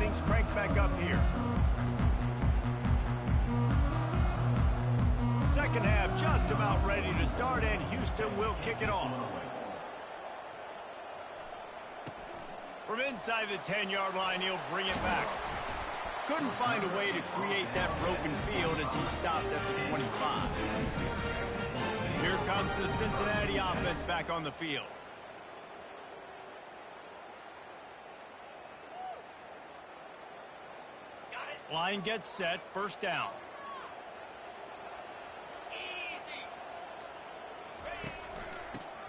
things crank back up here. Second half just about ready to start, and Houston will kick it off. From inside the 10-yard line, he'll bring it back. Couldn't find a way to create that broken field as he stopped at the 25. Here comes the Cincinnati offense back on the field. Line gets set, first down.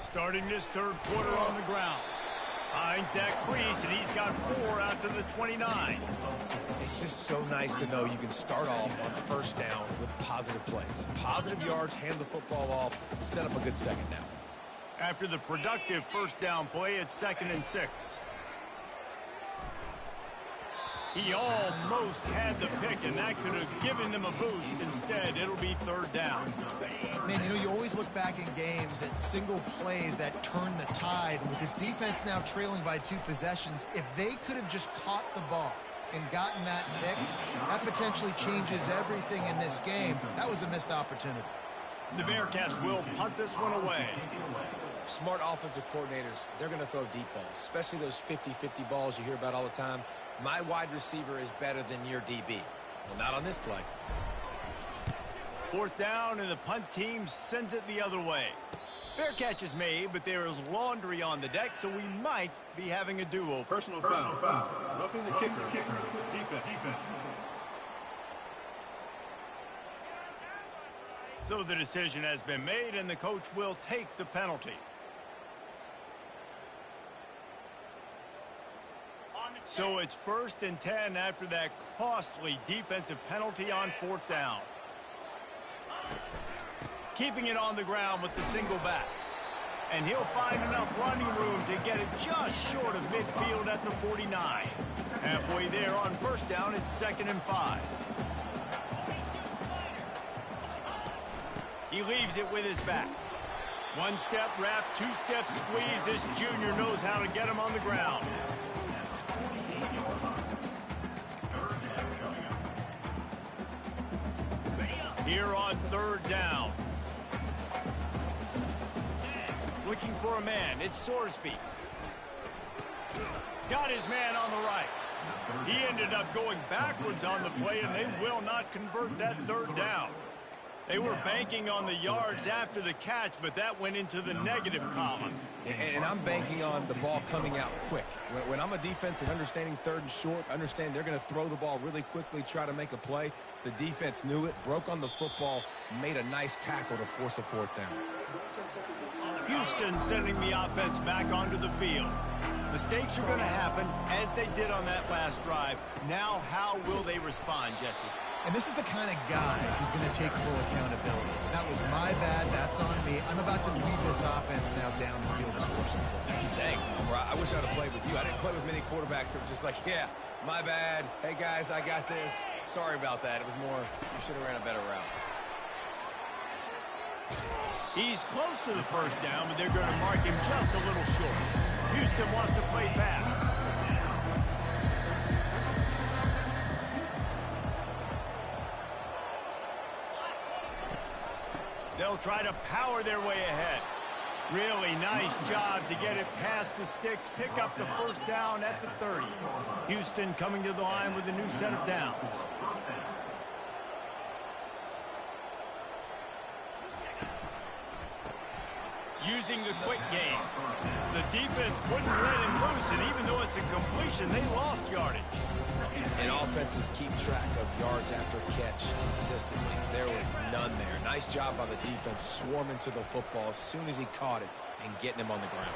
Starting this third quarter on the ground. Finds that crease, and he's got 4 out to the 29. It's just so nice to know you can start off on first down with positive plays. Positive yards, hand the football off, set up a good second down. After the productive first down play, it's 2nd and 6. He almost had the pick, and that could have given them a boost. Instead, it'll be 3rd down. Man, you know, you always look back in games at single plays that turn the tide. With this defense now trailing by 2 possessions, if they could have just caught the ball and gotten that pick, that potentially changes everything in this game. That was a missed opportunity. The Bearcats will punt this one away. Smart offensive coordinators, they're going to throw deep balls, especially those 50-50 balls you hear about all the time. My wide receiver is better than your DB. Well, not on this play. 4th down, and the punt team sends it the other way. Fair catch is made, but there is laundry on the deck, so we might be having a do-over. Personal foul. Roughing the kicker. Defense. So the decision has been made, and the coach will take the penalty. So it's 1st and 10 after that costly defensive penalty on 4th down. Keeping it on the ground with the single back. And he'll find enough running room to get it just short of midfield at the 49. Halfway there on 1st down, it's 2nd and 5. He leaves it with his back. 1-step wrap, 2-step squeeze. This junior knows how to get him on the ground. Here on 3rd down. Looking for a man. It's Sorsby. Got his man on the right. He ended up going backwards on the play, and they will not convert that 3rd down. They were banking on the yards after the catch, but that went into the negative column. And I'm banking on the ball coming out quick. When I'm a defense and understanding 3rd and short, understand they're going to throw the ball really quickly, try to make a play. The defense knew it, broke on the football, made a nice tackle to force a 4th down. Houston sending the offense back onto the field. Mistakes are going to happen, as they did on that last drive. Now, how will they respond, Jesse? And this is the kind of guy who's going to take full accountability. That was my bad. That's on me. I'm about to lead this offense now down the field to score some points. Dang, I wish I'd have played with you. I didn't play with many quarterbacks that were just like, yeah, my bad. Hey, guys, I got this. Sorry about that. It was more, you should have ran a better route. He's close to the 1st down, but they're going to mark him just a little short. Houston wants to play fast. They'll try to power their way ahead. Really nice job to get it past the sticks, pick up the 1st down at the 30. Houston coming to the line with a new set of downs. Using the quick game. The defense wouldn't let him loose, and even though it's a completion, they lost yardage. And offenses keep track of yards after catch consistently. There was none there. Nice job by the defense swarming to the football as soon as he caught it and getting him on the ground.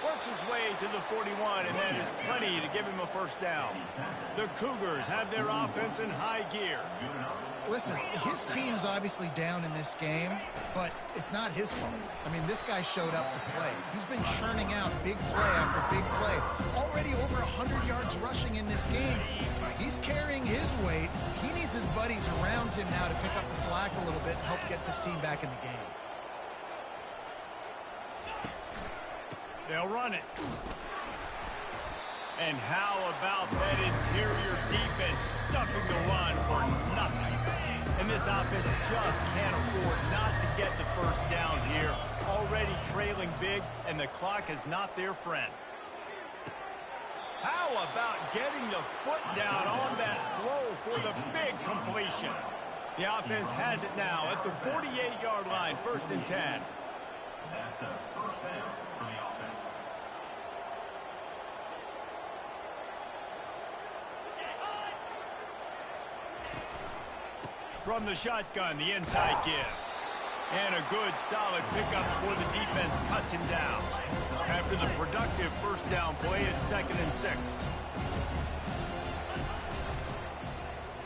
Works his way to the 41, and that is plenty to give him a 1st down. The Cougars have their offense in high gear. Listen, his team's obviously down in this game, but it's not his fault. I mean, this guy showed up to play. He's been churning out big play after big play. Already over 100 yards rushing in this game. He's carrying his weight. He needs his buddies around him now to pick up the slack a little bit and help get this team back in the game. They'll run it. And how about that stuffing the run for nothing. And this offense just can't afford not to get the first down here. Already trailing big, and the clock is not their friend. How about getting the foot down on that throw for the big completion? The offense has it now at the 48-yard line, 1st and 10. That's a first down for the offense. From the shotgun, the inside give. And a good, solid pickup before the defense cuts him down. After the productive first down play, it's 2nd and 6.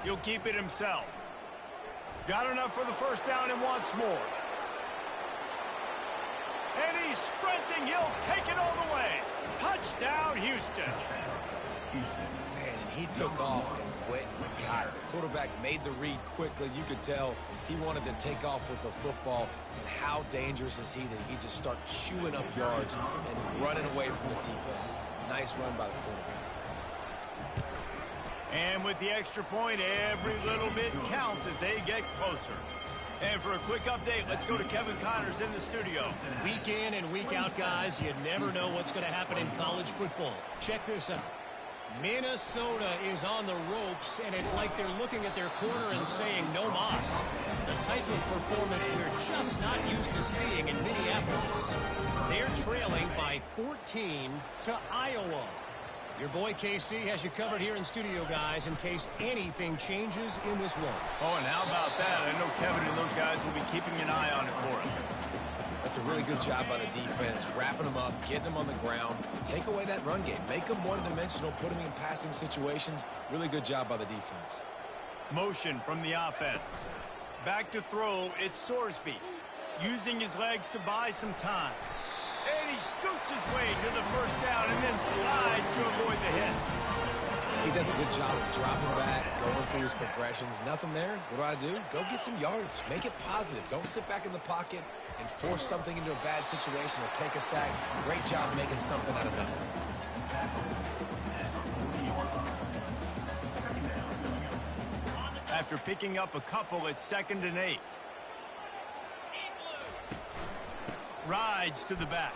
He'll keep it himself. Got enough for the first down and wants more. And he's sprinting. He'll take it all the way. Touchdown, Houston. Man, and he took off and went and got it. The quarterback made the read quickly. You could tell he wanted to take off with the football. And how dangerous is he that he just start chewing up yards and running away from the defense. Nice run by the quarterback. And with the extra point, every little bit counts as they get closer. And for a quick update, let's go to Kevin Connors in the studio. Week in and week out, guys, you never know what's going to happen in college football. Check this out. Minnesota is on the ropes, and it's like they're looking at their corner and saying, no mas. The type of performance we're just not used to seeing in Minneapolis. They're trailing by 14 to Iowa. Your boy KC has you covered here in studio, guys, in case anything changes in this one. Oh, and how about that? I know Kevin and those guys will be keeping an eye on it for us. That's a really good job by the defense, wrapping them up, getting them on the ground. Take away that run game. Make them one-dimensional, put them in passing situations. Really good job by the defense. Motion from the offense. Back to throw, it's Sorsby. Using his legs to buy some time. And he scoots his way to the first down and then slides to avoid the hit. He does a good job of dropping back, going through his progressions. Nothing there. What do? Go get some yards. Make it positive. Don't sit back in the pocket and force something into a bad situation or take a sack. Great job making something out of nothing. After picking up a couple, it's 2nd and 8. Rides to the back.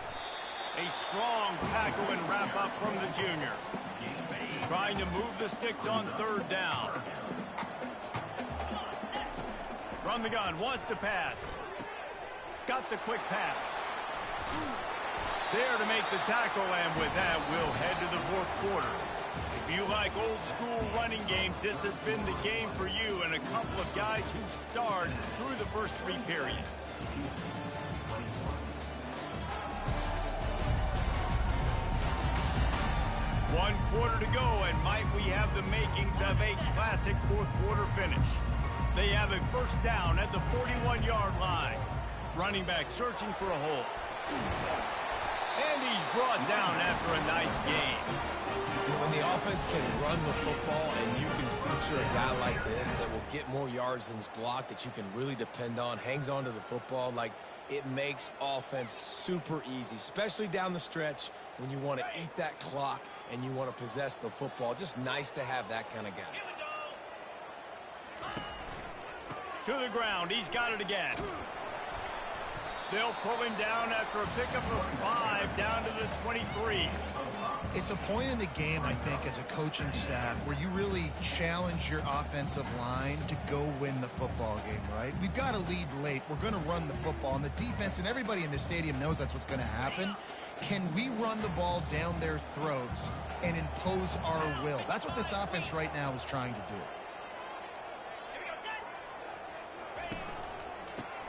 A strong tackle and wrap up from the junior. Trying to move the sticks on 3rd down. From the gun, wants to pass. Got the quick pass. There to make the tackle, and with that, we'll head to the 4th quarter. If you like old school running games, this has been the game for you and a couple of guys who starred through the first 3 periods. One quarter to go, and might we have the makings of a classic 4th quarter finish. They have a first down at the 41-yard line. Running back searching for a hole. And he's brought down after a nice game. When the offense can run the football and you can feature a guy like this that will get more yards than his block, that you can really depend on, hangs on to the football, like it makes offense super easy, especially down the stretch when you want to eat that clock and you want to possess the football. Just nice to have that kind of guy. To the ground, he's got it again. They'll pull him down after a pickup of 5 down to the 23. It's a point in the game, I think, as a coaching staff where you really challenge your offensive line to go win the football game, right? We've got to lead late. We're going to run the football, and the defense and everybody in the stadium knows that's what's going to happen. Can we run the ball down their throats and impose our will? That's what this offense right now is trying to do.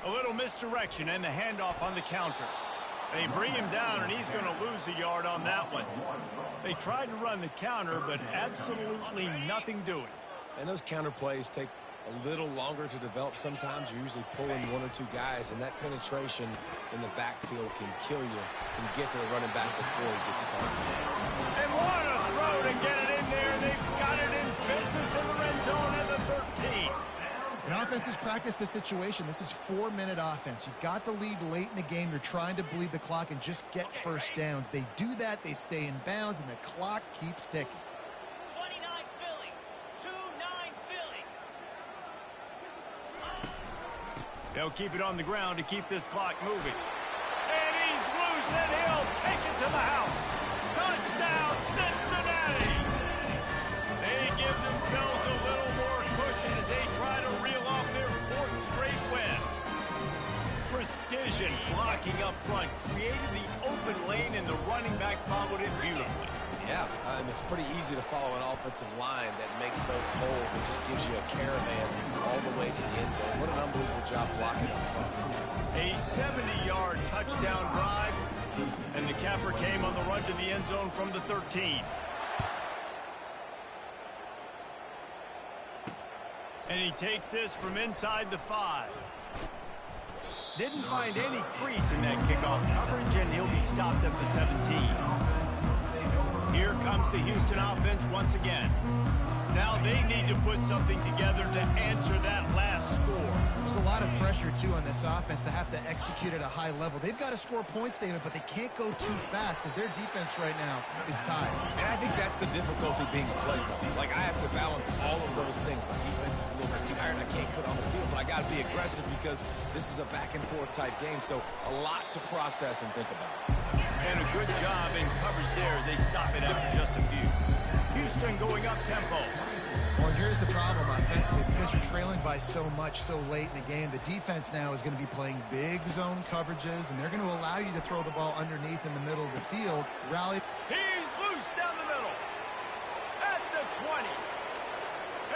A little misdirection and the handoff on the counter. They bring him down, and he's going to lose a yard on that one. They tried to run the counter, but absolutely nothing doing. And those counter plays take a little longer to develop sometimes. You're usually pulling 1 or 2 guys, and that penetration in the backfield can kill you and get to the running back before he gets started. And what a throw to get it in there. They've got it in business in the red zone at the 13. And offenses practice this situation. This is 4-minute offense. You've got the lead late in the game. You're trying to bleed the clock and just get first downs. They do that. They stay in bounds, and the clock keeps ticking. 29 Philly, 2-9 They'll keep it on the ground to keep this clock moving. And he's loose, and he'll take it to the house. Touchdown, Cincinnati! They give themselves a little more cushion as they try to reel off their 4th straight win. Precision blocking up front created the open lane, and the running back followed it beautifully. Yeah, it's pretty easy to follow an offensive line that makes those holes and just gives you a caravan all the way to the end zone. What an unbelievable job blocking up front. A 70-yard touchdown drive, and the capper came on the run to the end zone from the 13. And he takes this from inside the 5. Didn't find any crease in that kickoff coverage, and he'll be stopped at the 17. Here comes the Houston offense once again. Now they need to put something together to answer that last score. There's a lot of pressure, too, on this offense to have to execute at a high level. They've got to score points, David, but they can't go too fast because their defense right now is tired. And I think that's the difficulty being a play caller. Like, I have to balance all of those things. My defense is a little bit tired. I can't put on the field, but I got to be aggressive because this is a back-and-forth type game, so a lot to process and think about. And a good job in coverage there as they stop it after just a few. Houston going up tempo. Well, here's the problem offensively. Because you're trailing by so much so late in the game, the defense now is going to be playing big zone coverages, and they're going to allow you to throw the ball underneath in the middle of the field. Rally. He's loose down the middle. At the 20.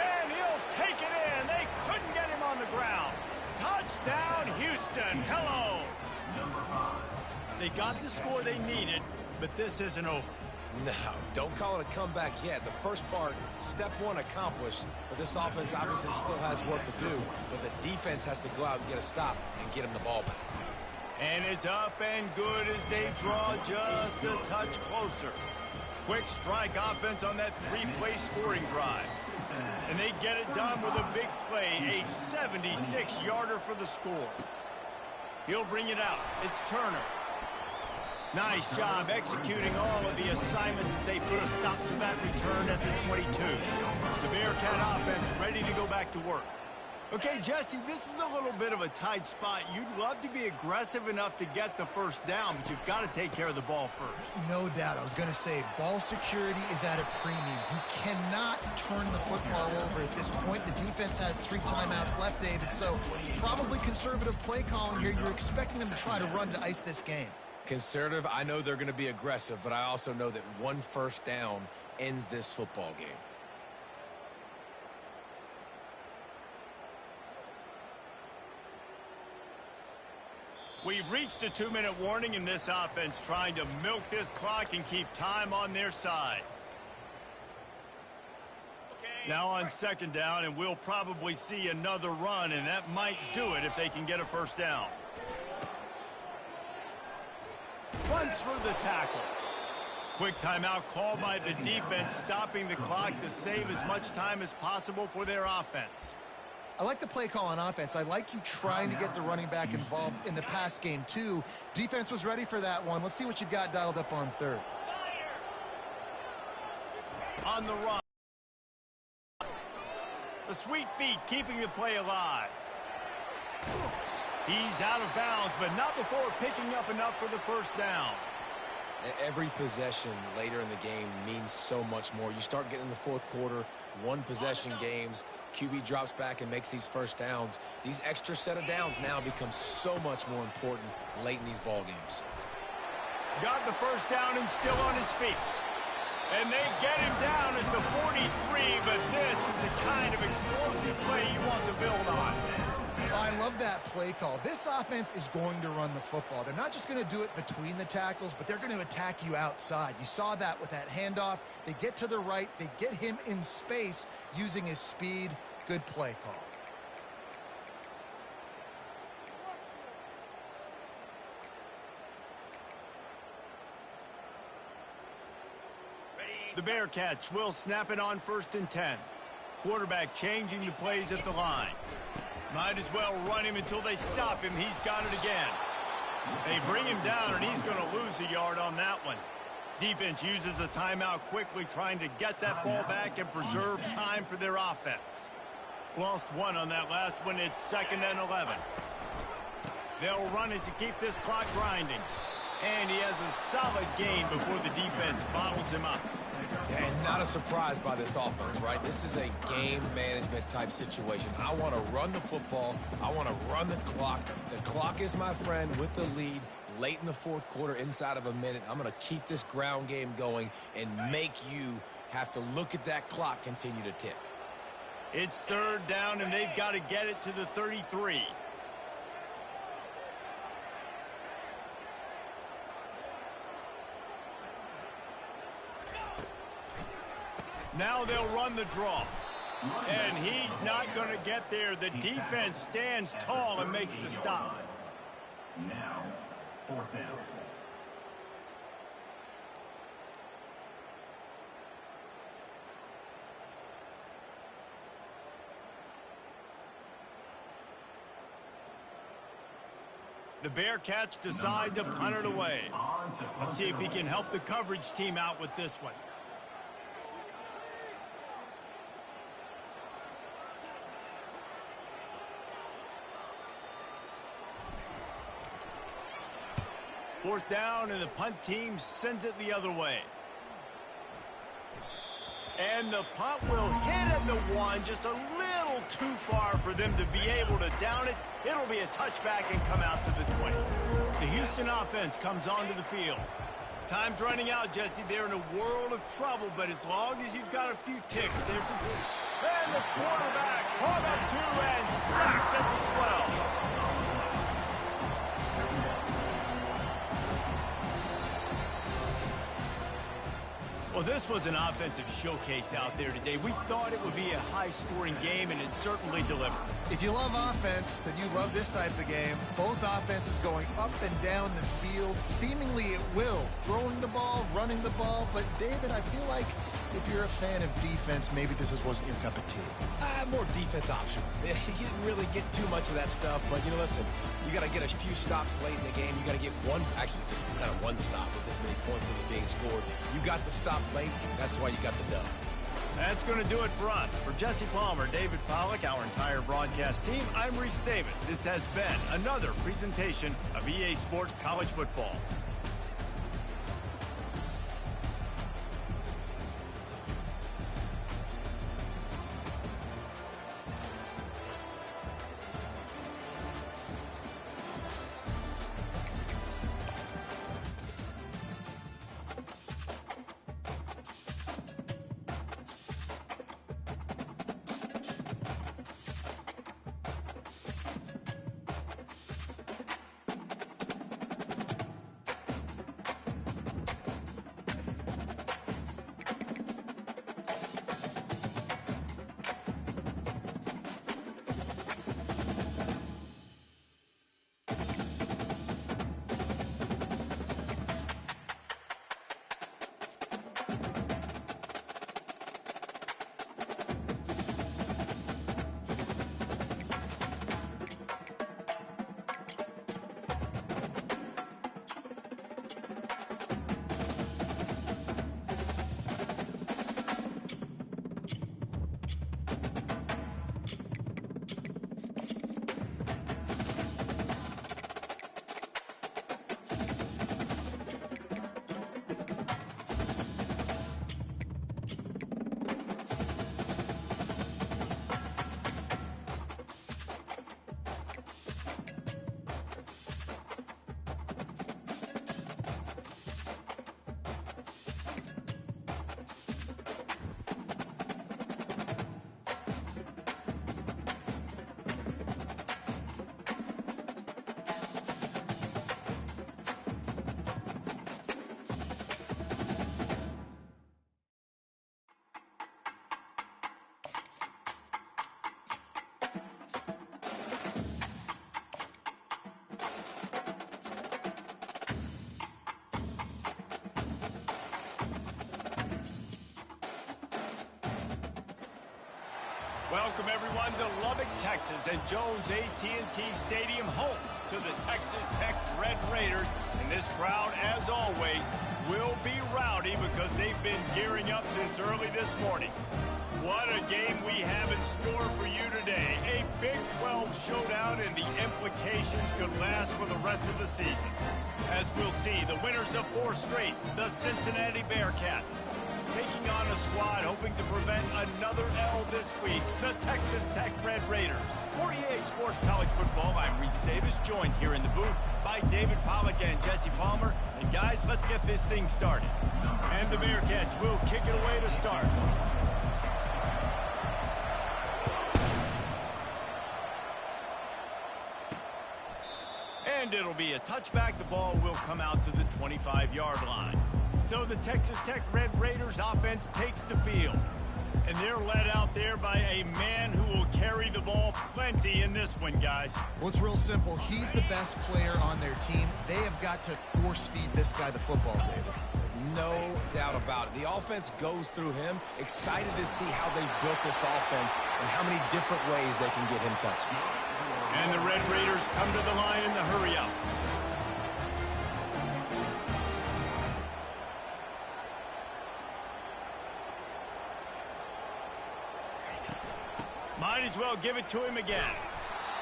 And he'll take it in. They couldn't get him on the ground. Touchdown, Houston. Hello. They got the score they needed, but this isn't over. No, don't call it a comeback yet. The first part, step 1 accomplished, but this offense obviously still has work to do, but the defense has to go out and get a stop and get him the ball back. And it's up and good as they draw just a touch closer. Quick strike offense on that 3-play scoring drive. And they get it done with a big play, a 76-yarder for the score. He'll bring it out. It's Turner. Nice job executing all of the assignments as they put a stop to that return at the 22. The Bearcat offense ready to go back to work. Okay, Jesse, this is a little bit of a tight spot. You'd love to be aggressive enough to get the first down, but you've got to take care of the ball first. No doubt. I was going to say, ball security is at a premium. You cannot turn the football over at this point. The defense has 3 timeouts left, David, so probably conservative play calling here. You're expecting them to try to run to ice this game. Conservative, I know they're going to be aggressive, but I also know that 1 first down ends this football game. We've reached the 2-minute warning in this offense, trying to milk this clock and keep time on their side. Now on 2nd down, and we'll probably see another run, and that might do it if they can get a first down. Runs for the tackle. Quick timeout called by the defense, stopping the clock to save as much time as possible for their offense. I like the play call on offense. I like you trying to get the running back involved in the pass game, too. Defense was ready for that one. Let's see what you've got dialed up on 3rd. On the run. The sweet feet keeping the play alive. He's out of bounds, but not before picking up enough for the first down. Every possession later in the game means so much more. You start getting in the 4th quarter, 1-possession games, QB drops back and makes these first downs. These extra set of downs now become so much more important late in these ball games. Got the first down and still on his feet. And they get him down at the 43, but this is the kind of explosive play you want to build on. I love that play call. This offense is going to run the football. They're not just going to do it between the tackles, but they're going to attack you outside. You saw that with that handoff. They get to the right. They get him in space using his speed. Good play call. The Bearcats will snap it on 1st and 10. Quarterback changing the plays at the line. Might as well run him until they stop him. He's got it again. They bring him down, and he's going to lose a yard on that one. Defense uses a timeout quickly, trying to get that ball back and preserve time for their offense. Lost 1 on that last one. It's 2nd and 11. They'll run it to keep this clock grinding. And he has a solid gain before the defense bottles him up. And not a surprise by this offense, right? This is a game management type situation. I want to run the football. I want to run the clock. The clock is my friend with the lead late in the fourth quarter, inside of a minute. I'm going to keep this ground game going and make you have to look at that clock continue to tick. It's third down, and they've got to get it to the 33. Now they'll run the draw. And he's not going to get there. The defense stands tall and makes the stop. Now, fourth down. The Bearcats decide to punt it away. Let's see if he can help the coverage team out with this one. Fourth down, and the punt team sends it the other way. And the punt will hit at the 1, just a little too far for them to be able to down it. It'll be a touchback and come out to the 20. The Houston offense comes onto the field. Time's running out, Jesse. They're in a world of trouble, but as long as you've got a few ticks, there's a... And the quarterback caught up to and sacked at the 12. Well, this was an offensive showcase out there today. We thought it would be a high-scoring game, and it certainly delivered. If you love offense, then you love this type of game. Both offenses going up and down the field, seemingly at will. Throwing the ball, running the ball. But, David, I feel like if you're a fan of defense, maybe this wasn't your cup of tea. More defense option. You didn't really get too much of that stuff, but, you know, listen, you got to get a few stops late in the game. You got to get one, actually just kind of one stop with this many points that are being scored. You got the stop late. That's why you got the dub. That's going to do it for us. For Jesse Palmer, David Pollack, our entire broadcast team, I'm Reese Davis. This has been another presentation of EA Sports College Football. Welcome, everyone, to Lubbock, Texas, and Jones AT&T Stadium, home to the Texas Tech Red Raiders. And this crowd, as always, will be rowdy because they've been gearing up since early this morning. What a game we have in store for you today. A Big 12 showdown, and the implications could last for the rest of the season. As we'll see, the winners of 4 straight, the Cincinnati Bearcats, taking on a squad hoping to prevent another L this week, the Texas Tech Red Raiders. For EA Sports College Football, I'm Reese Davis, joined here in the booth by David Pollack and Jesse Palmer. And guys, let's get this thing started. And the Bearcats will kick it away to start. And it'll be a touchback. The ball will come out to the 25-yard line. So the Texas Tech Red Raiders offense takes the field. And they're led out there by a man who will carry the ball plenty in this one, guys. Well, it's real simple. He's the best player on their team. They have got to force-feed this guy the football, David. No doubt about it. The offense goes through him. Excited to see how they've built this offense and how many different ways they can get him touches. And the Red Raiders come to the line in the hurry-up. Might as well give it to him again.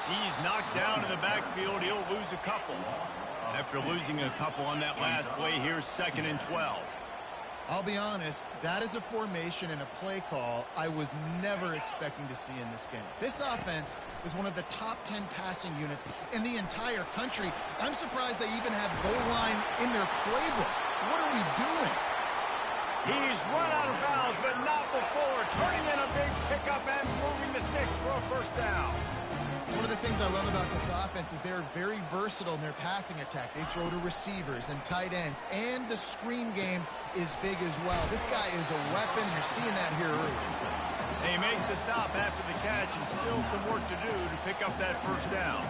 He's knocked down in the backfield. He'll lose a couple. After losing a couple on that last play, here's 2nd and 12. I'll be honest, that is a formation and a play call I was never expecting to see in this game. This offense is one of the top 10 passing units in the entire country. I'm surprised they even have goal line in their playbook. What are we doing? He's run out of bounds, but not before. Turning in a big pickup and moving the sticks for a first down. One of the things I love about this offense is they're very versatile in their passing attack. They throw to receivers and tight ends, and the screen game is big as well. This guy is a weapon. You're seeing that here early. They make the stop after the catch, and still some work to do to pick up that first down.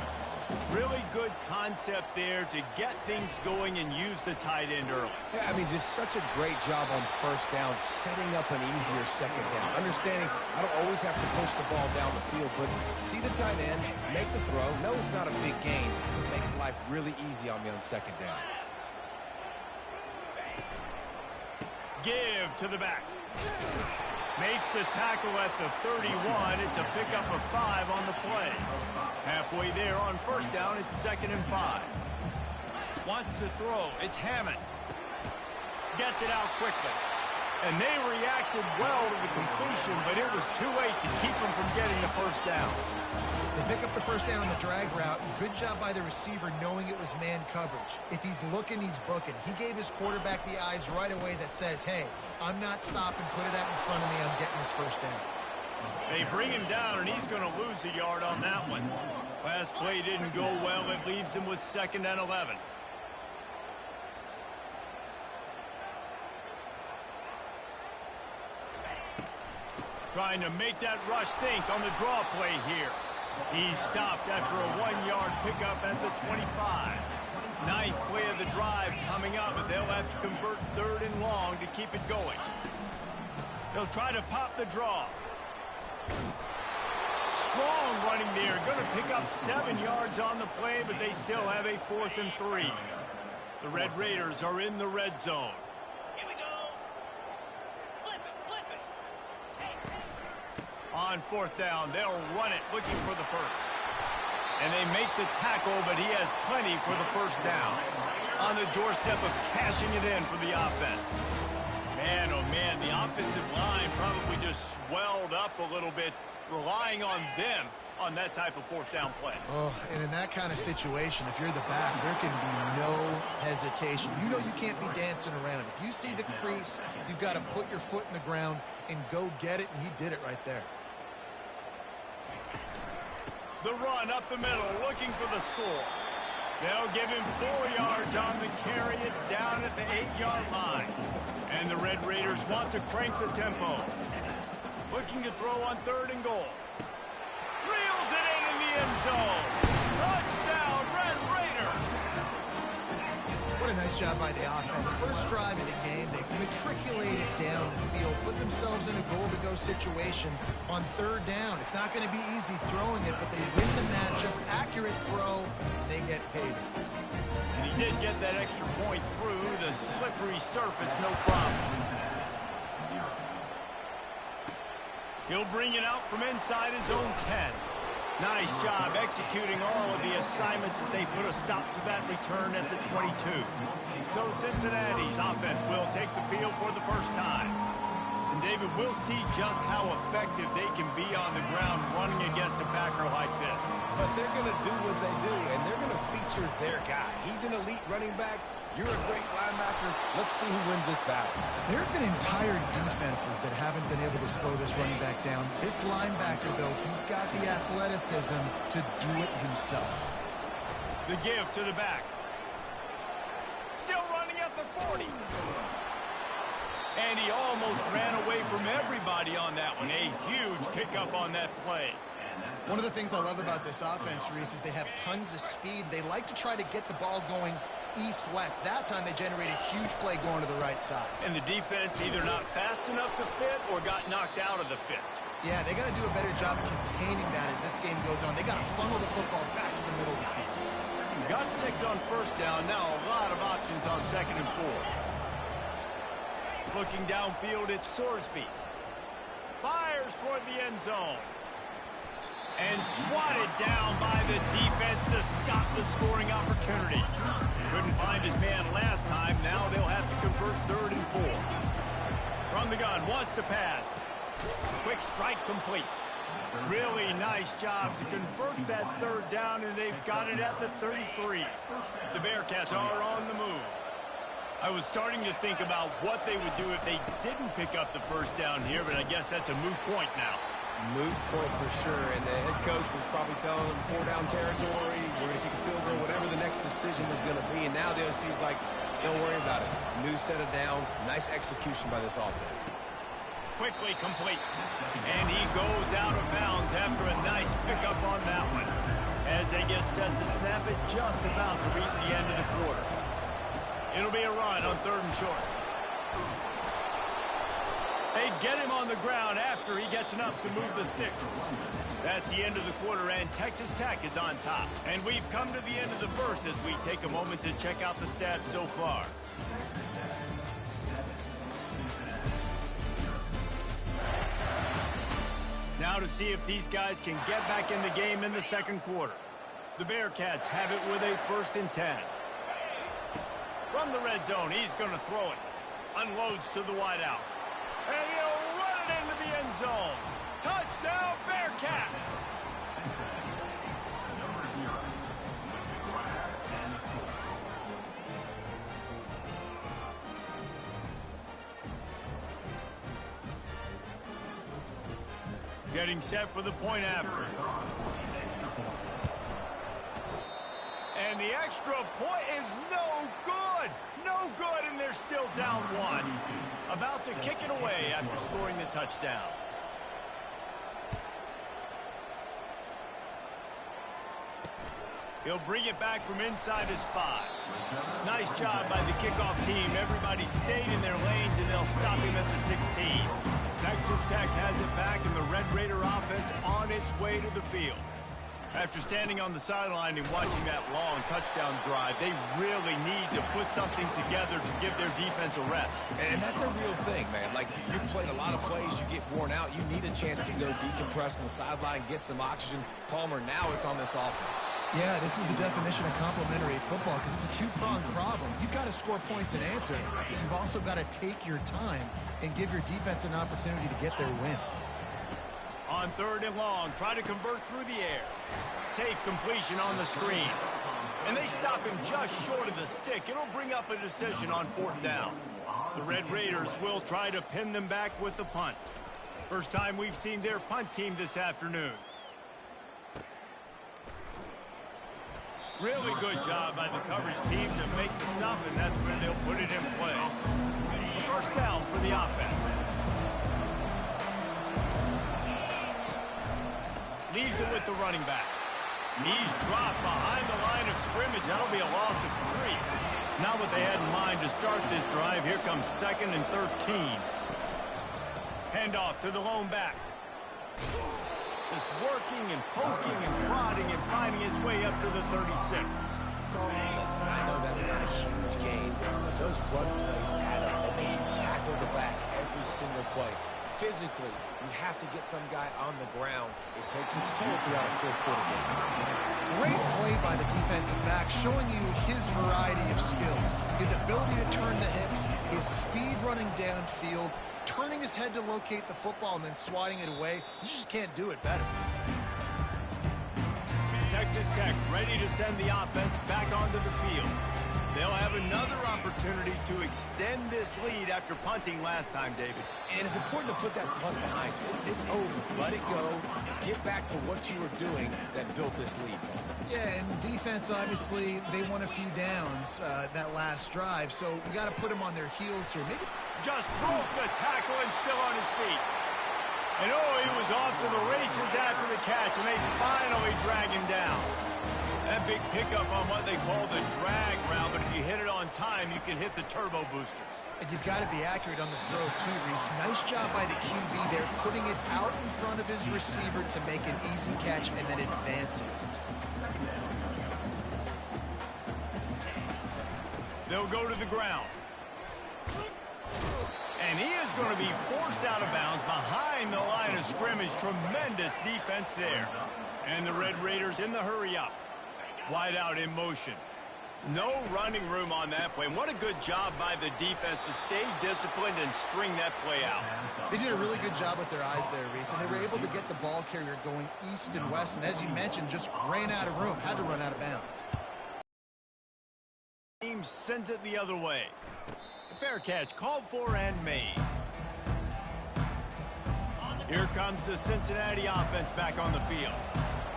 Really good concept there to get things going and use the tight end early. Yeah, I mean, just such a great job on first down, setting up an easier second down. Understanding I don't always have to push the ball down the field, but see the tight end, make the throw. No, it's not a big gain. It makes life really easy on me on second down. Give to the back. Makes the tackle at the 31. It's a pickup of 5 on the play. Halfway there on first down, it's 2nd and 5. Wants to throw. It's Hammond. Gets it out quickly. And they reacted well to the completion, but it was too late to keep them from getting the first down. They pick up the first down on the drag route. Good job by the receiver knowing it was man coverage. If he's looking, he's booking. He gave his quarterback the eyes right away that says, hey, I'm not stopping. Put it out in front of me. I'm getting this first down. They bring him down, and he's going to lose a yard on that one. Last play didn't go well. It leaves him with 2nd and 11. Trying to make that rush think on the draw play here. He's stopped after a 1-yard pickup at the 25. 9th play of the drive coming up, but they'll have to convert 3rd and long to keep it going. They'll try to pop the draw. Strong running there. Going to pick up 7 yards on the play, but they still have a 4th and 3. The Red Raiders are in the red zone. On 4th down, they'll run it, looking for the first. And they make the tackle, but he has plenty for the first down. On the doorstep of cashing it in for the offense. Man, oh man, the offensive line probably just swelled up a little bit, relying on them on that type of 4th down play. Oh, and in that kind of situation, if you're the back, there can be no hesitation. You know you can't be dancing around. If you see the crease, you've got to put your foot in the ground and go get it, and he did it right there. The run up the middle, looking for the score. They'll give him 4 yards on the carry. It's down at the 8-yard line. And the Red Raiders want to crank the tempo. Looking to throw on 3rd and goal. Reels it in the end zone. Touchdown, Red Raiders. What a nice job by the offense. First drive of the game, they matriculated down the field, put themselves in a goal-to-go situation on 3rd down. It's not going to be easy throwing it, but they win the matchup. Accurate throw, they get paid. And he did get that extra point through the slippery surface, no problem. He'll bring it out from inside his own 10. Nice job executing all of the assignments as they put a stop to that return at the 22. So Cincinnati's offense will take the field for the first time. And David, we'll see just how effective they can be on the ground running against a backer like this. But they're going to do what they do, and they're going to feature their guy. He's an elite running back. You're a great linebacker. Let's see who wins this battle. There have been entire defenses that haven't been able to slow this running back down. This linebacker, though, he's got the athleticism to do it himself. The give to the back. Still running at the 40. And he almost ran away from everybody on that one. A huge pickup on that play. One of the things I love about this offense, Reese, is they have tons of speed. They like to try to get the ball going east-west. That time they generate a huge play going to the right side. And the defense either not fast enough to fit or got knocked out of the fit. Yeah, they got to do a better job containing that as this game goes on. They got to funnel the football back to the middle of the field. Got 6 on first down. Now a lot of options on 2nd and 4. Looking downfield, it's Sorsby. Fires toward the end zone. And swatted down by the defense to stop the scoring opportunity. Couldn't find his man last time. Now they'll have to convert 3rd and 4. From the gun, wants to pass. Quick strike complete. Really nice job to convert that 3rd down, and they've got it at the 33. The Bearcats are on the move. I was starting to think about what they would do if they didn't pick up the first down here, but I guess that's a moot point now. Moot point for sure, and the head coach was probably telling them 4-down territory, we're going to kick a field goal, whatever the next decision was going to be, and now the OC's like, don't worry about it. New set of downs, nice execution by this offense. Quickly complete, and he goes out of bounds after a nice pickup on that one. As they get set to snap it, just about to reach the end of the quarter. It'll be a run on 3rd and short. They get him on the ground after he gets enough to move the sticks. That's the end of the quarter, and Texas Tech is on top. And we've come to the end of the first as we take a moment to check out the stats so far. Now to see if these guys can get back in the game in the 2nd quarter. The Bearcats have it with a 1st and 10. From the red zone, he's going to throw it. Unloads to the wideout. And he'll run it into the end zone. Touchdown, Bearcats! Getting set for the point after. And the extra point is no good. No good, and they're still down 1. About to kick it away after scoring the touchdown. He'll bring it back from inside his 5. Nice job by the kickoff team. Everybody stayed in their lanes, and they'll stop him at the 16. Texas Tech has it back, and the Red Raider offense on its way to the field. After standing on the sideline and watching that long touchdown drive, they really need to put something together to give their defense a rest. And that's a real thing, man. Like, you played a lot of plays, you get worn out, you need a chance to go decompress on the sideline, get some oxygen. Palmer, now it's on this offense. Yeah, this is the definition of complementary football because it's a two-pronged problem. You've got to score points and answer, but you've also got to take your time and give your defense an opportunity to get their win. On 3rd and long, try to convert through the air. Safe completion on the screen. And they stop him just short of the stick. It'll bring up a decision on 4th down. The Red Raiders will try to pin them back with the punt. First time we've seen their punt team this afternoon. Really good job by the coverage team to make the stop, and that's where they'll put it in play. A 1st down for the offense. Leaves it with the running back. He's dropped behind the line of scrimmage. That'll be a loss of 3. Not what they had in mind to start this drive. Here comes 2nd and 13. Handoff to the lone back. Just working and poking and prodding and finding his way up to the 36. Listen, I know that's not a huge game, but those run plays add up. They make you tackle the back every single play. physically, you have to get some guy on the ground. It takes its toll throughout a fourth-quarter game. Great play by the defensive back, showing you his variety of skills. His ability to turn the hips, his speed running downfield, turning his head to locate the football and then swatting it away. You just can't do it better. Texas Tech ready to send the offense back onto the field. They'll have another opportunity to extend this lead after punting last time, David. And it's important to put that punt behind you. It's over. Let it go. Get back to what you were doing that built this lead. Yeah, and defense, obviously, they won a few downs that last drive, so we got to put them on their heels here. Maybe just broke the tackle and still on his feet. And oh, he was off to the races after the catch, and they finally drag him down. That big pickup on what they call the drag route, but if you hit it on time, you can hit the turbo boosters. And you've got to be accurate on the throw, too, Reese. Nice job by the QB there, putting it out in front of his receiver to make an easy catch and then advance it. They'll go to the ground. And he is going to be forced out of bounds behind the line of scrimmage. Tremendous defense there. And the Red Raiders in the hurry-up. Wide out in motion. No running room on that play. What a good job by the defense to stay disciplined and string that play out. They did a really good job with their eyes there, Reese, and they were able to get the ball carrier going east and west, and as you mentioned, just ran out of room, had to run out of bounds. Team sends it the other way. Fair catch called for and made. Here comes the Cincinnati offense back on the field.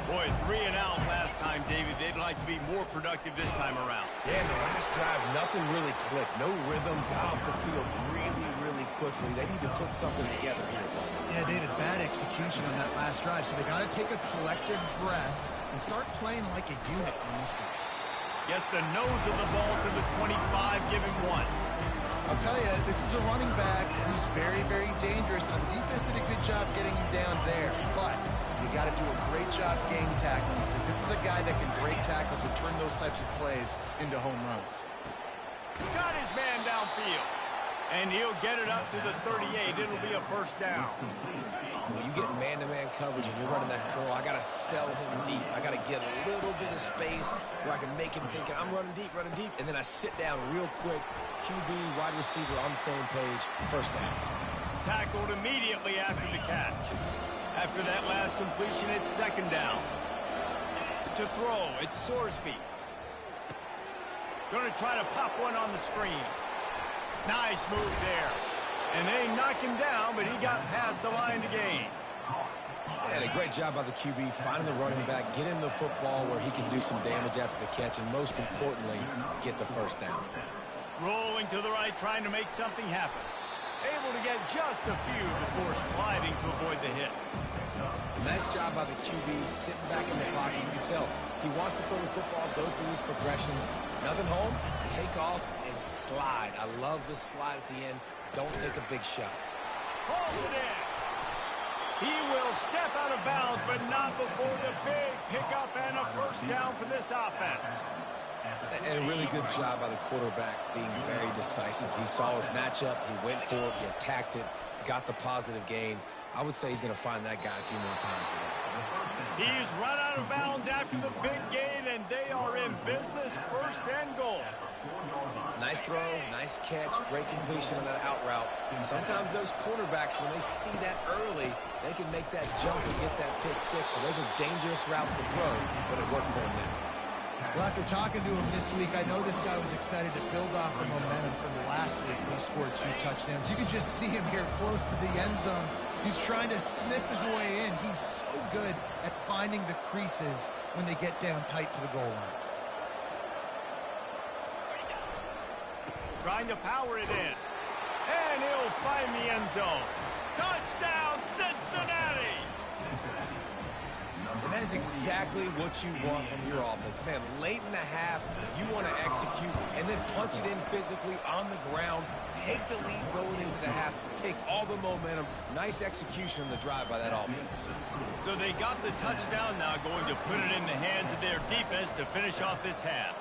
Boy, 3 and out last time, David. They'd like to be more productive this time around. Yeah, the last drive, nothing really clicked. No rhythm, got off the field really quickly. They need to put something together here. Yeah, David, bad execution on that last drive, so they got to take a collective breath and start playing like a unit on this one. Gets the nose of the ball to the 25, give him 1. I'll tell you, this is a running back who's very, very dangerous, and the defense did a good job getting him down there, but you got to do a great job game tackling because this is a guy that can break tackles and turn those types of plays into home runs. Got his man downfield, and he'll get it up to the 38. It'll be a first down. When you get man-to-man coverage and you're running that curl, I got to sell him deep. I got to get a little bit of space where I can make him think I'm running deep, and then I sit down real quick. QB, wide receiver on the same page, first down. Tackled immediately after the catch. After that last completion, it's second down. To throw, it's Sorsby. Going to try to pop one on the screen. Nice move there. And they knocked him down, but he got past the line to gain. And a great job by the QB, finding the running back, get him the football where he can do some damage after the catch, and most importantly, get the first down. Rolling to the right, trying to make something happen. Able to get just a few before sliding to avoid the hits. Nice job by the QB, sitting back in the pocket. You can tell he wants to throw the football, go through his progressions. Nothing home, take off, and slide. I love this slide at the end. Don't take a big shot. Holds it in. He will step out of bounds, but not before the big pickup and a first down for this offense. And a really good job by the quarterback being very decisive. He saw his matchup, he went for it, he attacked it, got the positive gain. I would say he's going to find that guy a few more times today. He's run out of bounds after the big gain, and they are in business, first and goal. Nice throw, nice catch, great completion on that out route. Sometimes those quarterbacks, when they see that early, they can make that jump and get that pick six. So those are dangerous routes to throw, but it worked for him there. Well, after talking to him this week, I know this guy was excited to build off the momentum from the last week when he scored 2 touchdowns. You can just see him here close to the end zone. He's trying to snip his way in. He's so good at finding the creases when they get down tight to the goal line. Trying to power it in. And he'll find the end zone. Touchdown, Cincinnati! And that is exactly what you want from your offense. Man, late in the half, you want to execute and then punch it in physically on the ground. Take the lead going into the half. Take all the momentum. Nice execution on the drive by that offense. So they got the touchdown now, going to put it in the hands of their defense to finish off this half.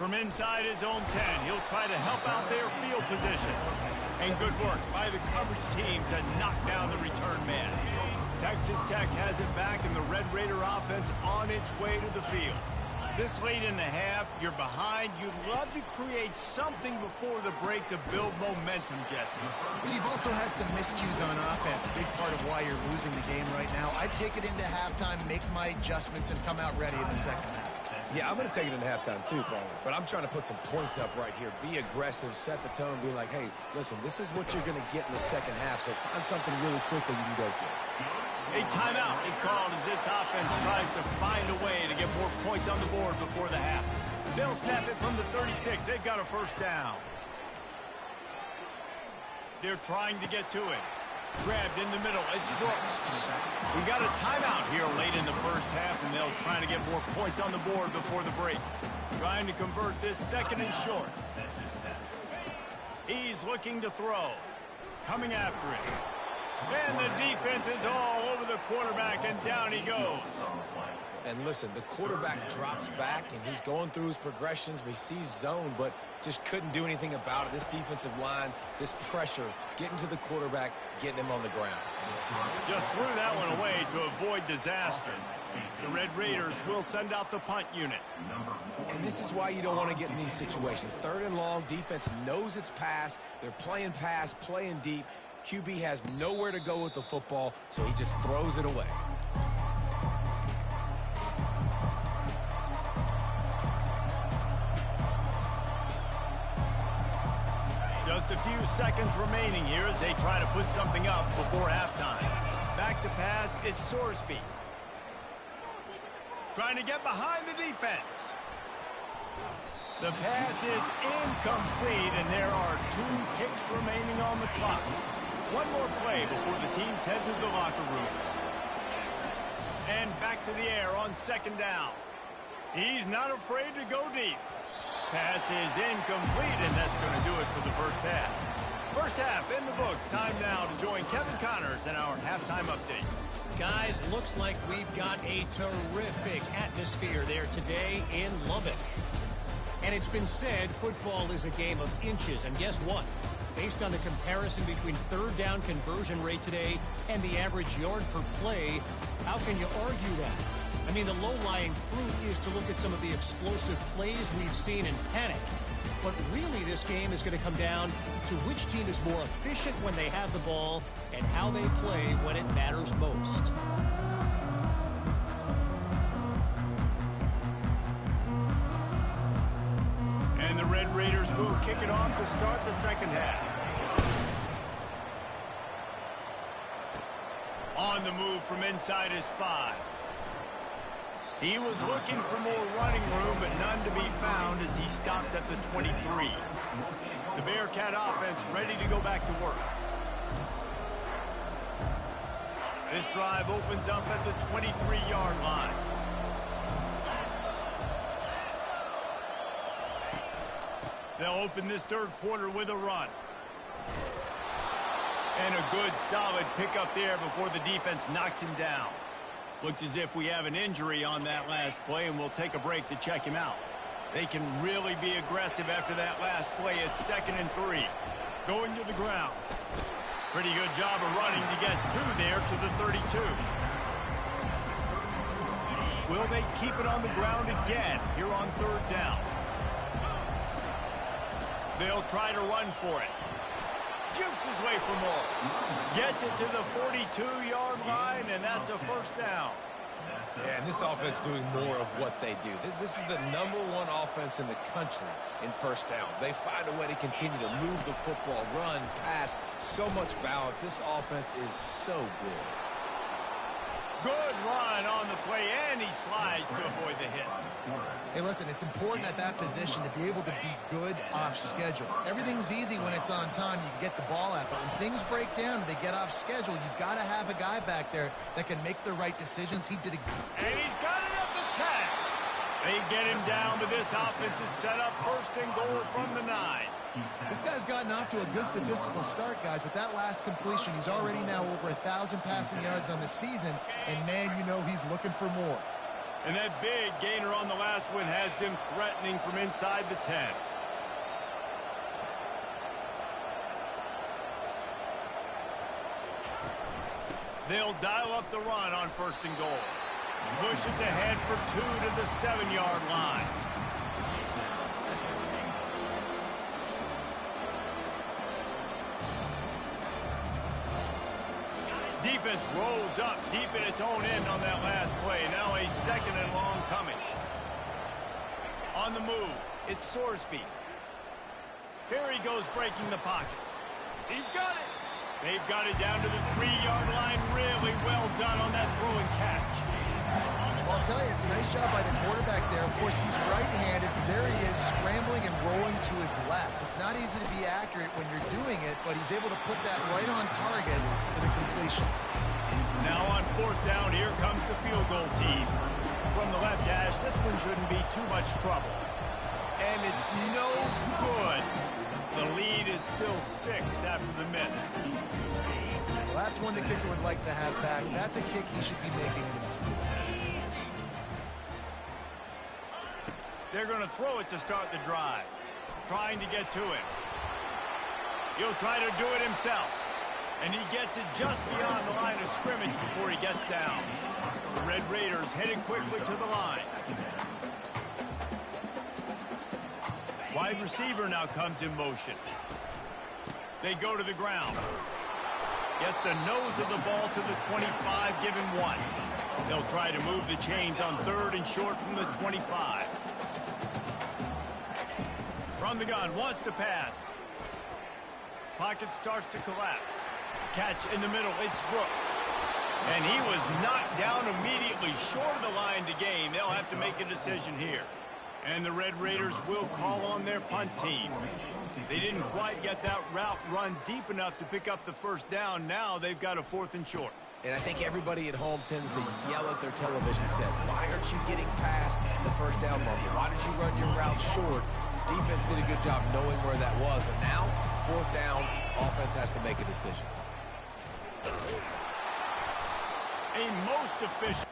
From inside his own 10, he'll try to help out their field position. And good work by the coverage team to knock down the return man. Texas Tech has it back, and the Red Raider offense on its way to the field. This late in the half, you're behind. You'd love to create something before the break to build momentum, Jesse. You've also had some miscues on offense, a big part of why you're losing the game right now. I'd take it into halftime, make my adjustments, and come out ready in the second half. Yeah, I'm going to take it into halftime too, probably. But I'm trying to put some points up right here. Be aggressive, set the tone, be like, hey, listen, this is what you're going to get in the second half, so find something really quickly you can go to. A timeout is called as this offense tries to find a way to get more points on the board before the half. They'll snap it from the 36. They've got a first down. They're trying to get to it. Grabbed in the middle. It's Brooks. We've got a timeout here late in the first half, and they'll try to get more points on the board before the break. Trying to convert this second and short. He's looking to throw. Coming after it. And the defense is all over the quarterback, and down he goes. And listen, the quarterback drops back, and he's going through his progressions. We see zone, but just couldn't do anything about it. This defensive line, this pressure, getting to the quarterback, getting him on the ground. Just threw that one away to avoid disaster. The Red Raiders will send out the punt unit. And this is why you don't want to get in these situations. Third and long, defense knows it's pass. They're playing pass, playing deep. QB has nowhere to go with the football, so he just throws it away. Just a few seconds remaining here as they try to put something up before halftime. Back to pass, it's Sorsby. Trying to get behind the defense. The pass is incomplete, and there are 2 ticks remaining on the clock. One more play before the teams head to the locker rooms. And back to the air on second down. He's not afraid to go deep. Pass is incomplete, and that's going to do it for the first half. First half in the books. Time now to join Kevin Connors in our halftime update. Guys, looks like we've got a terrific atmosphere there today in Lubbock. And it's been said football is a game of inches, and guess what? Based on the comparison between third down conversion rate today and the average yard per play, how can you argue that? I mean, the low-lying fruit is to look at some of the explosive plays we've seen in panic. But really, this game is going to come down to which team is more efficient when they have the ball and how they play when it matters most. And the Red Raiders will kick it off to start the second half. On the move from inside his 5. He was looking for more running room, but none to be found as he stopped at the 23. The Bearcat offense ready to go back to work. This drive opens up at the 23-yard line. They'll open this third quarter with a run. And a good, solid pickup there before the defense knocks him down. Looks as if we have an injury on that last play, and we'll take a break to check him out. They can really be aggressive after that last play. It's 2nd and 3. Going to the ground. Pretty good job of running to get 2 there to the 32. Will they keep it on the ground again here on third down? They'll try to run for it. Jukes his way for more. Gets it to the 42-yard line, and that's a first down. Yeah, and this offense doing more of what they do. This is the #1 offense in the country in first downs. They find a way to continue to move the football, run, pass, so much balance. This offense is so good. Good run on the play, and he slides to avoid the hit. Hey, listen, it's important at that position to be able to be good off schedule. Everything's easy when it's on time. You can get the ball out. But when things break down, they get off schedule. You've got to have a guy back there that can make the right decisions. He did exactly. And he's got it at the 10. They get him down, but this offense is set up 1st and goal from the 9. This guy's gotten off to a good statistical start, guys. With that last completion, he's already now over 1,000 passing yards on the season. And, man, you know he's looking for more. And that big gainer on the last one has them threatening from inside the 10. They'll dial up the run on 1st and goal. Pushes ahead for 2 to the 7-yard line. Defense rolls up deep in its own end on that last play. Now a 2nd and long coming. On the move, it's Sorsby. Here he goes breaking the pocket. He's got it. They've got it down to the 3-yard line. Really well done on that throw and catch. Well, I'll tell you, it's a nice job by the quarterback there. Of course, he's right-handed, but there he is scrambling and rolling to his left. It's not easy to be accurate when you're doing it, but he's able to put that right on target for the completion. Now on 4th down, here comes the field goal team. From the left hash, this one shouldn't be too much trouble. And it's no good. The lead is still 6 after the miss. Well, that's one the kicker would like to have back. That's a kick he should be making in his sleep. They're going to throw it to start the drive. Trying to get to him. He'll try to do it himself. And he gets it just beyond the line of scrimmage before he gets down. The Red Raiders headed quickly to the line. Wide receiver now comes in motion. They go to the ground. Gets the nose of the ball to the 25, give him 1. They'll try to move the chains on 3rd and short from the 25. From the gun, wants to pass. Pocket starts to collapse. Catch in the middle, it's Brooks. And he was knocked down immediately short of the line to gain. They'll have to make a decision here. And the Red Raiders will call on their punt team. They didn't quite get that route run deep enough to pick up the 1st down. Now they've got a 4th and short. And I think everybody at home tends to yell at their television set. Why aren't you getting past the 1st down marker? Why did you run your route short? Defense did a good job knowing where that was. But now, 4th down, offense has to make a decision. A most efficient.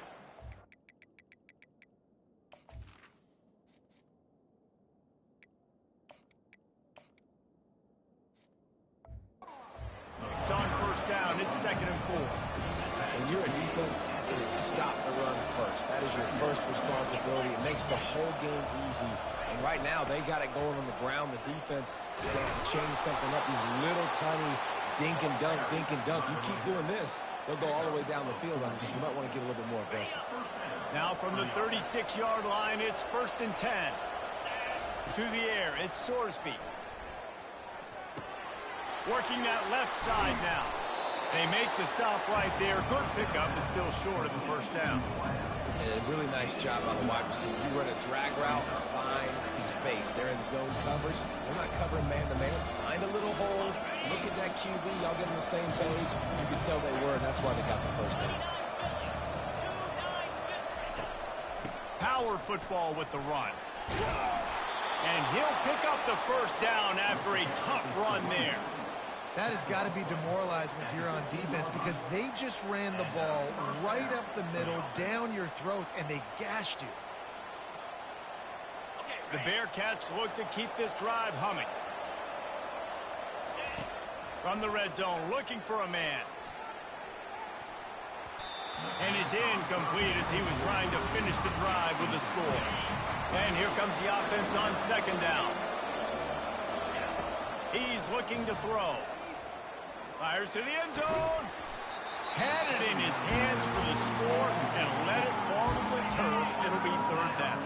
It's on 1st down. It's 2nd and 4. When you're a defense, it is stop the run first. That is your first responsibility. It makes the whole game easy. And right now, they got it going on the ground. The defense is going to have to change something up. These little tiny dink and dunk, dink and dunk. You keep doing this, they'll go all the way down the field on you. So you might want to get a little bit more aggressive. Now from the 36-yard line, it's 1st and 10. To the air, it's Sorsby. Working that left side now. They make the stop right there. Good pickup, but still short of the 1st down. And a really nice job on the wide receiver. You run a drag route, find space. They're in zone coverage. They're not covering man-to-man. Find a little hole. Look at that QB. Y'all get on the same page. You can tell they were, and that's why they got the 1st down. Power football with the run. And he'll pick up the 1st down after a tough run there. That has got to be demoralizing if you're on defense because they just ran the ball right up the middle, down your throats, and they gashed you. The Bearcats look to keep this drive humming. From the red zone, looking for a man. And it's incomplete as he was trying to finish the drive with a score. And here comes the offense on 2nd down. He's looking to throw. Fires to the end zone. Had it in his hands for the score and let it fall to the turf. It'll be 3rd down.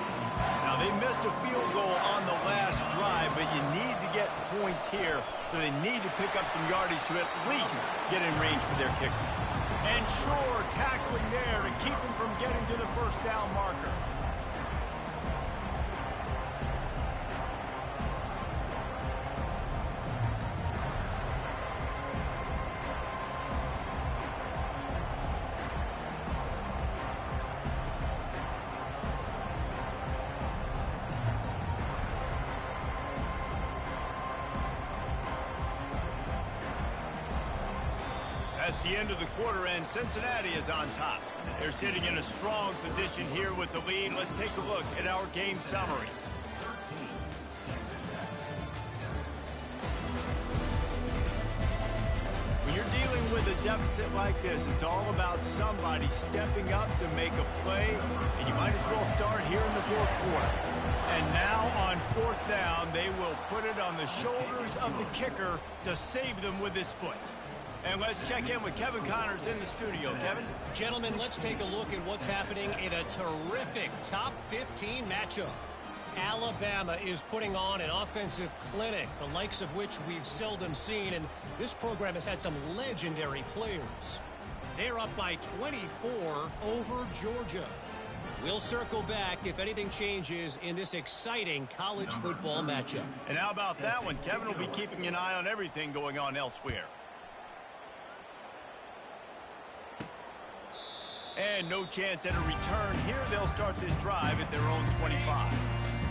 Now, they missed a field goal on the last drive, but you need to get points here, so they need to pick up some yardage to at least get in range for their kicker. And sure, tackling there to keep him from getting to the 1st down marker. That's the end of the quarter, and Cincinnati is on top. They're sitting in a strong position here with the lead. Let's take a look at our game summary. When you're dealing with a deficit like this, it's all about somebody stepping up to make a play, and you might as well start here in the fourth quarter. And now on fourth down, they will put it on the shoulders of the kicker to save them with his foot. And let's check in with Kevin Connors in the studio. Kevin? Gentlemen, let's take a look at what's happening in a terrific top 15 matchup. Alabama is putting on an offensive clinic, the likes of which we've seldom seen, and this program has had some legendary players. They're up by 24 over Georgia. We'll circle back if anything changes in this exciting college football matchup. And how about that one? Kevin will be keeping an eye on everything going on elsewhere. And no chance at a return here. They'll start this drive at their own 25.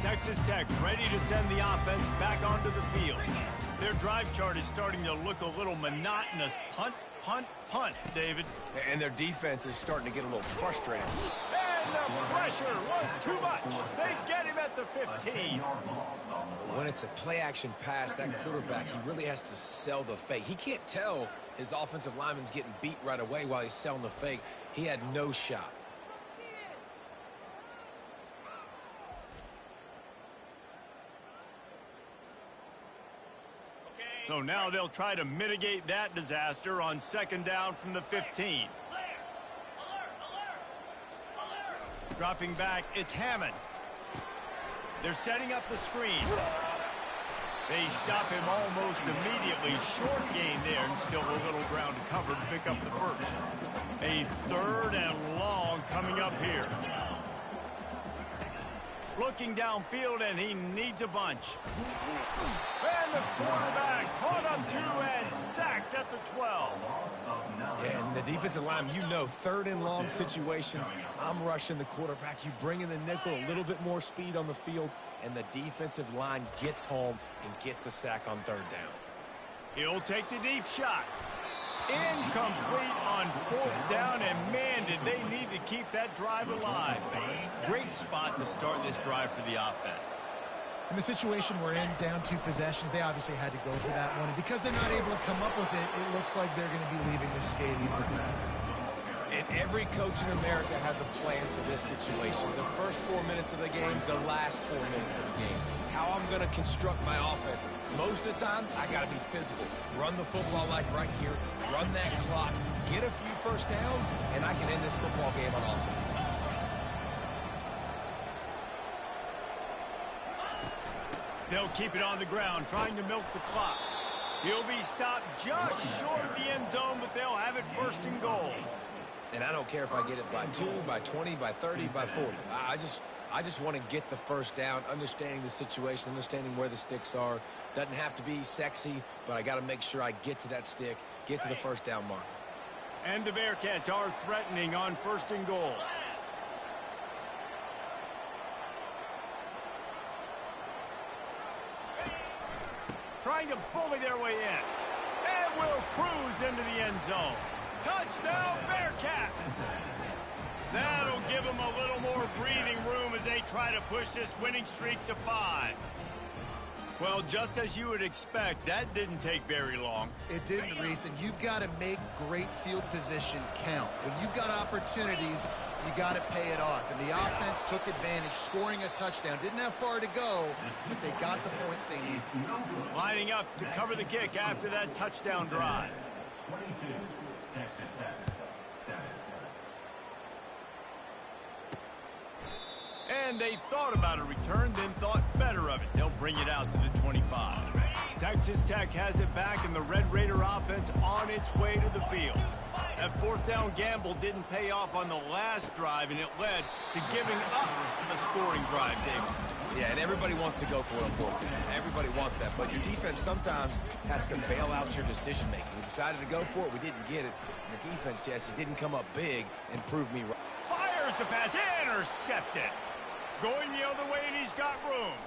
Texas Tech ready to send the offense back onto the field. Their drive chart is starting to look a little monotonous. Punt, punt, punt, David. And their defense is starting to get a little frustrated. And the pressure was too much. They get him at the 15. When it's a play-action pass, that quarterback, he really has to sell the fake. He can't tell his offensive lineman's getting beat right away while he's selling the fake. He had no shot. So now they'll try to mitigate that disaster on second down from the 15. Dropping back, it's Hammond. They're setting up the screen. They stop him almost immediately. Short gain there, and still a little ground to cover to pick up the first. A third and long coming up here. Looking downfield, and he needs a bunch. And the quarterback caught up two and sacked at the 12. Yeah, and the defensive line, you know, third and long situations, I'm rushing the quarterback. You bring in the nickel, a little bit more speed on the field, and the defensive line gets home and gets the sack on third down. He'll take the deep shot. Incomplete on fourth down, and man, did they need to keep that drive alive. Great spot to start this drive for the offense. In the situation we're in, down 2 possessions, they obviously had to go for that one. And because they're not able to come up with it, it looks like they're going to be leaving the stadium with it. And every coach in America has a plan for this situation. The first 4 minutes of the game, the last 4 minutes of the game. How I'm going to construct my offense. Most of the time, I got to be physical. Run the football like right here. Run that clock. Get a few first downs, and I can end this football game on offense. They'll keep it on the ground, trying to milk the clock. He'll be stopped just short of the end zone, but they'll have it first and goal. And I don't care if I get it by 2, by 20, by 30, by 40. I just want to get the first down, understanding the situation, understanding where the sticks are. Doesn't have to be sexy, but I got to make sure I get to that stick, get to the first down mark. And the Bearcats are threatening on first and goal. Trying to bully their way in. And will cruise into the end zone. Touchdown, Bearcats! That'll give them a little more breathing room as they try to push this winning streak to 5. Well, just as you would expect, that didn't take very long. It didn't, Reese, and you've got to make great field position count. When you've got opportunities, you got to pay it off. And the offense took advantage, scoring a touchdown. Didn't have far to go, but they got the points they needed. Lining up to cover the kick after that touchdown drive. 22, Texas Tech, 7. And they thought about a return, then thought better of it. They'll bring it out to the 25. Texas Tech has it back, and the Red Raider offense on its way to the field. That fourth down gamble didn't pay off on the last drive, and it led to giving up a scoring drive, David. Yeah, and everybody wants to go for it on fourth down. Everybody wants that, but your defense sometimes has to bail out your decision-making. We decided to go for it. We didn't get it. And the defense, Jesse, didn't come up big and prove me right. Fires the pass, intercepted. Going the other way, and he's got room.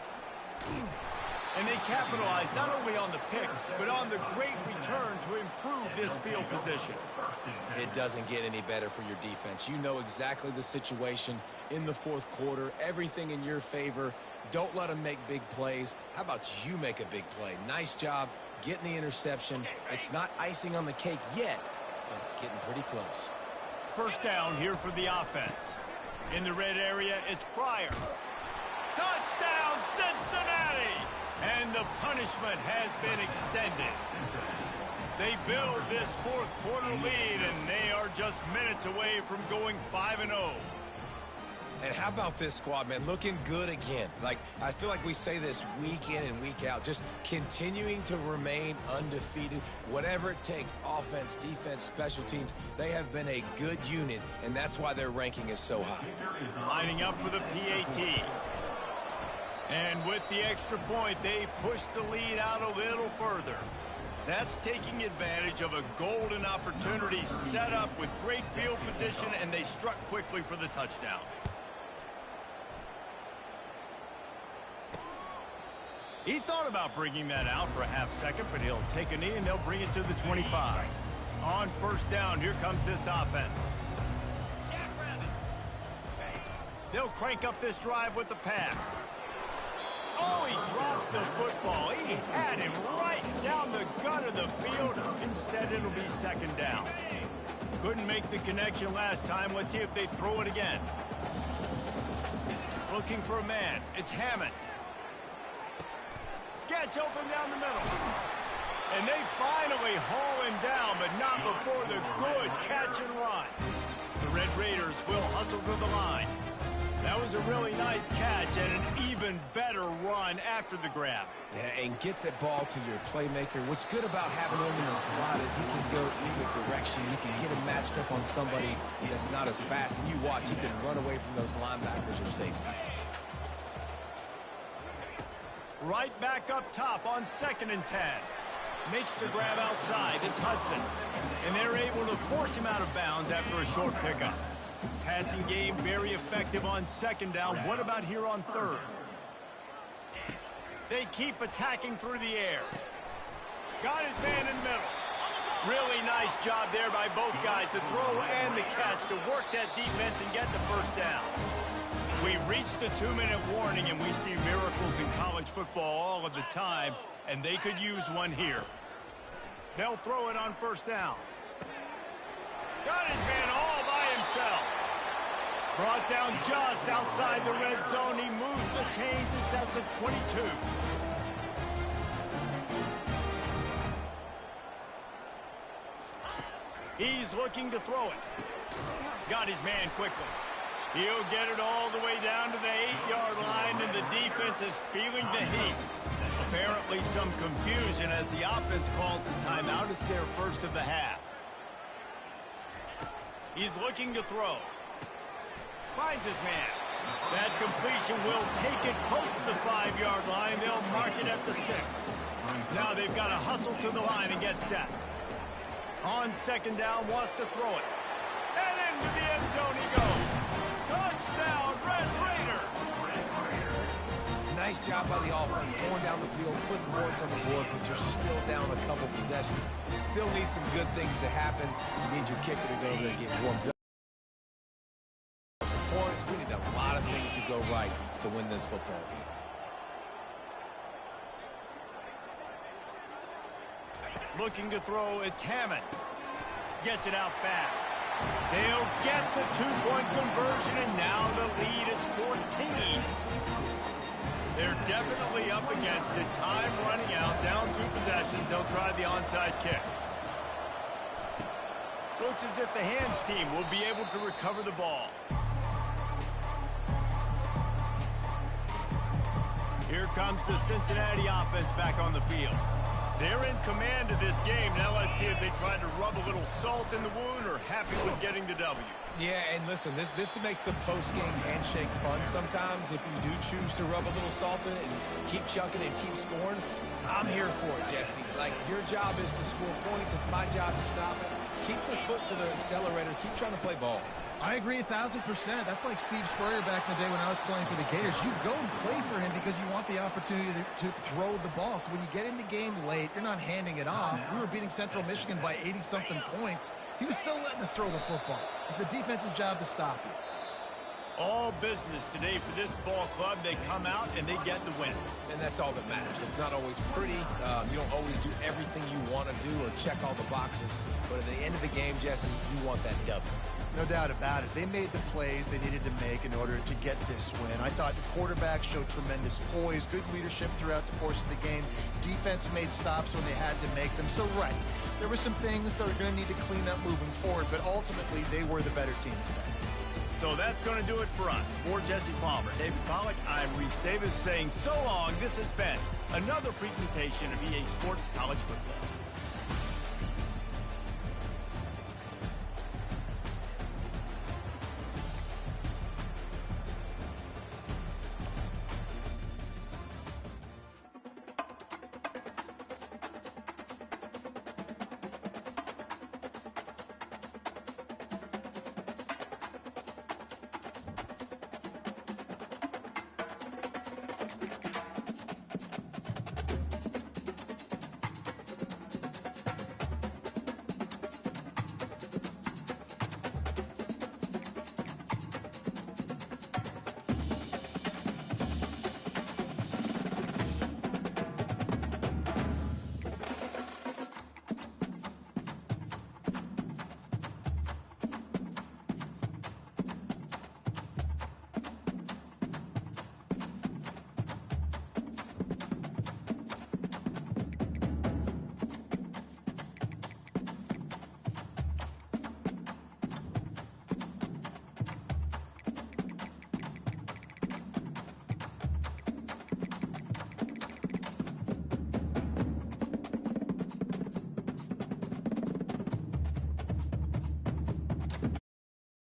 And they capitalized not only on the pick, but on the great return to improve this field position. It doesn't get any better for your defense. You know exactly the situation in the fourth quarter, everything in your favor. Don't let them make big plays. How about you make a big play? Nice job getting the interception. It's not icing on the cake yet, but it's getting pretty close. First down here for the offense. In the red area, it's Pryor. Touchdown, Cincinnati! And the punishment has been extended. They build this fourth quarter lead, and they are just minutes away from going 5-0. And how about this squad, man? Looking good again. Like, I feel like we say this week in and week out, just continuing to remain undefeated. Whatever it takes, offense, defense, special teams, they have been a good unit, and that's why their ranking is so high. Lining up for the PAT. And with the extra point, they push the lead out a little further. That's taking advantage of a golden opportunity set up with great field position, and they struck quickly for the touchdown. He thought about bringing that out for a half second, but he'll take a knee and they'll bring it to the 25. On first down, here comes this offense. They'll crank up this drive with the pass. Oh, he drops the football. He had him right down the gut of the field. Instead, it'll be second down. Couldn't make the connection last time. Let's see if they throw it again. Looking for a man. It's Hammond. Gets open down the middle. And they finally haul him down, but not before the good catch and run. The Red Raiders will hustle to the line. That was a really nice catch and an even better run after the grab. Yeah, and get the ball to your playmaker. What's good about having him in the slot is he can go either direction. You can get him matched up on somebody that's not as fast. And you watch, he can run away from those linebackers or safeties. Right back up top on 2nd and 10. Makes the grab outside. It's Hudson. And they're able to force him out of bounds after a short pickup. Passing game very effective on second down. What about here on third? They keep attacking through the air. Got his man in the middle. Really nice job there by both guys to throw and the catch to work that defense and get the first down. We reached the 2-minute warning, and we see miracles in college football all of the time, and they could use one here. They'll throw it on first down. Got his man all by himself. Brought down just outside the red zone. He moves the chains. It's at the 22. He's looking to throw it. Got his man quickly. He'll get it all the way down to the 8-yard line, and the defense is feeling the heat. Apparently some confusion as the offense calls the timeout. It's their first of the half. He's looking to throw. Finds his man. That completion will take it close to the 5-yard line. They'll mark it at the 6. Now they've got to hustle to the line and get set. On second down, wants to throw it. And into the end zone he goes. Touchdown, Red Raiders! Nice job by the offense going down the field, putting points on the board, but you're still down a couple possessions. You still need some good things to happen. You need your kicker to go there and get warmed up. Some points. We need a lot of things to go right to win this football game. Looking to throw, it's Hammond. Gets it out fast. They'll get the 2-point conversion, and now the lead is 14. They're definitely up against it. Time running out, down 2 possessions. They'll try the onside kick. Looks as if the hands team will be able to recover the ball. Here comes the Cincinnati offense back on the field. They're in command of this game. Now let's see if they try to rub a little salt in the wound or happy with getting the W. Yeah, and listen, this makes the post-game handshake fun sometimes. If you do choose to rub a little salt in it and keep chucking and keep scoring, I'm here for it, Jesse. Like, your job is to score points. It's my job to stop it. Keep the foot to the accelerator. Keep trying to play ball. I agree 1,000%. That's like Steve Spurrier back in the day when I was playing for the Gators. You go and play for him because you want the opportunity to throw the ball. So when you get in the game late, you're not handing it off. We were beating Central Michigan by 80-something points. He was still letting us throw the football. It's the defense's job to stop you. All business today for this ball club. They come out and they get the win. And that's all that matters. It's not always pretty. You don't always do everything you want to do or check all the boxes. But at the end of the game, Jesse, you want that W. No doubt about it. They made the plays they needed to make in order to get this win. I thought the quarterback showed tremendous poise, good leadership throughout the course of the game. Defense made stops when they had to make them. So, right, there were some things that are going to need to clean up moving forward, but ultimately they were the better team today. So that's going to do it for us. For Jesse Palmer, David Pollack, I'm Reese Davis saying so long. This has been another presentation of EA Sports College Football.